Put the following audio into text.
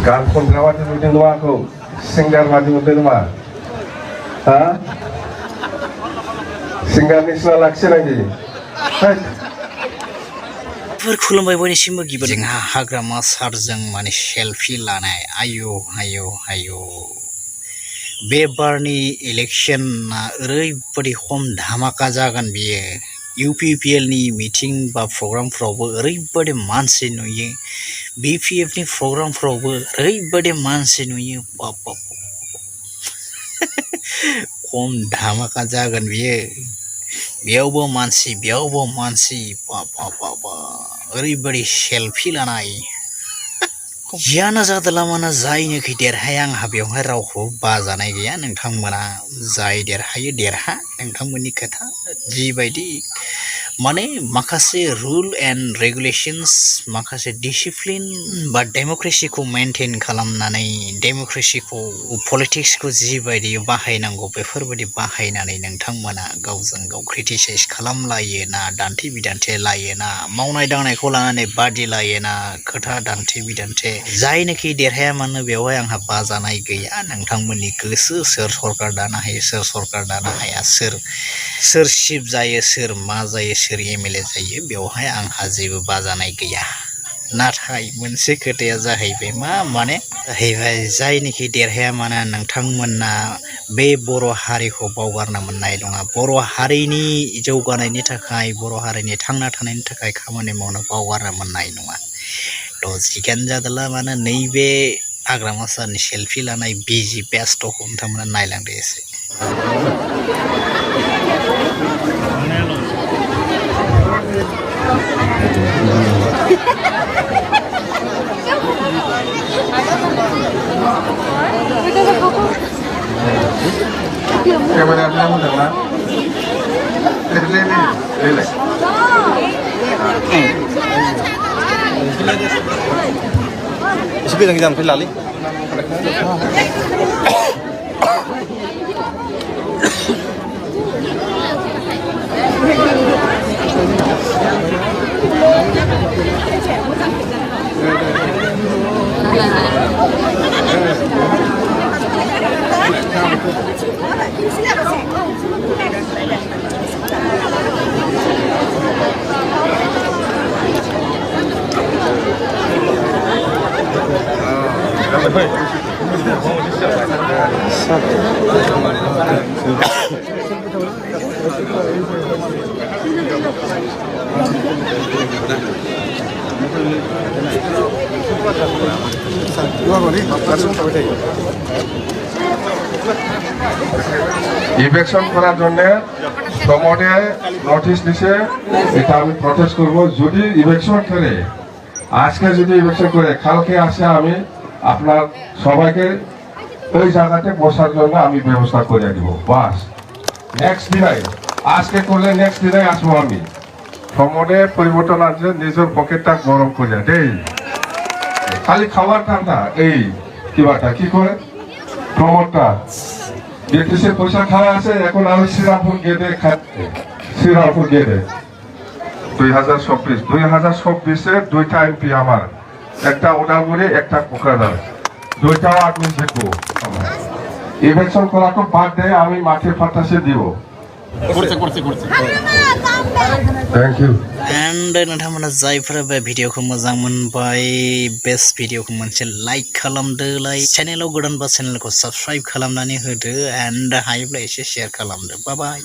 गान खनग्रा बादि नुदों नामा आंखौ सिंगार बादि नुदों नामा हा सिंगारनि सिना लाखियो नाखि खुलुमबाय बयनिसिमबो गिबि जोंहा हाग्रामा सारजों माने सेल्फि लानाय आयौ आयौ आयौ बे बारनि इलेक्शना ओरैबायदि खम धामाका जागोन बियो UPPL नि मिटिं बा प्रग्रामफ्रावबो ओरैबायदि मानसि नुयो BPF नि प्रग्रामफ्रावबो ओरैबायदि मानसि नुयो बाप बाप खम धामाका जागोन बियो बेयावबो मानसि बाप बाप बाप ओरैबायदि सेल्फि लानाय जियानो जादोला मानो जायनोखि देरहाया आंहा बेवहाय रावखौ बाजानाय गैया नोंथांमोना जाय देरहायो देरहा नोंथांमोननि खोथा जिबायदि माने माखासे रुल एन्ड रेगुलेशन्स माखासे डिसिप्लिन बा डेमक्रेसिखौ मेनटेन खालामनानै डेमक्रेसिखौ पलिटिक्सखौ जिबायदि बाहायनांगौ बेफोरबायदि बाहायनानै नोंथांमोना गावजों गाव क्रिटिसाइज खालामलायो ना दान्थे बिदान्थे लायो ना मावनाय दांनायखौ लानानै बादिलायो ना खोथा दान्थे बिदान्थे जायनोखि देरहाया मानो बेवहाय आंहा बाजानाय गैया नोंथांमोननि गोसो सोर सरकार दानो हायो सोर सरकार दानो हाया सोर सिफ जायो सोर मा जायो सोर MLA जायो बेवहाय आंहा जेबो बाजानाय गैया नाथाय मोनसे खोथाया जाहैबाय माने जाहैबाय जायनोखि देरहाया मानो नोंथांमोना बे बर' हारिखौ बावगारनो मोननाय नङा बर' हारिनि जौगानायनि थाखाय बर' हारिनि थांना थानायनि थाखाय खामानि मावनो बावगारनो मोननाय नङा थ' जिखियानो जादोला मानो नैबे हाग्रामा सारनि सेल्फि लानाय बिजि बेस्थ'खौ नोंथांमोना नायलांदो एसे Kameranya mudah lah. Relax. Sekarang kita ambil lali. Election করার জন্য প্রমোটে নোটিশ দিছে এটা আমি প্রটেস্ট করব যদি ইলেকশন করে আজকে যদি ইলেকশন করে কালকে আসে আমি আপনার সবাইকে ওই জায়গাতে বসার জন্য আমি ব্যবস্থা করে দিব বাস নেক্সট দিনে আজকে করলে নেক্সট দিনে আসবো আমি প্রমোটে পরিবর্তন আছে নিজের পকেটটা গরম করে দেই খালি খাবার ঠান্ডা এই কিবাটা কি করে প্রমোটটা ব্রিটিশের পয়সা খাওয়া আছে এখন আমি শ্রীরামপুর গেটে খাচ্ছে শ্রীরামপুর গেটে 2024 দুইটা এমপি আমার একটা ওদালগুড়ি একটা কোকরাঝার দুইটাও আপনি দেখবো ইলেকশন করাকে বাদ দিয়ে আমি মাঠে ফাটাসে দিব Thank you. And नोंथांमोना जायफोरा बे भिडिअखौ मोजां मोनबाय बेस्ट भिडिअखौ मोनसे लाइक खालामदो चेनेलाव गोदानबा चेनेलखौ साबस्क्राइब खालामनानै होदो एन्ड हायोब्ला एसे शेयार खालामदो बाय बाय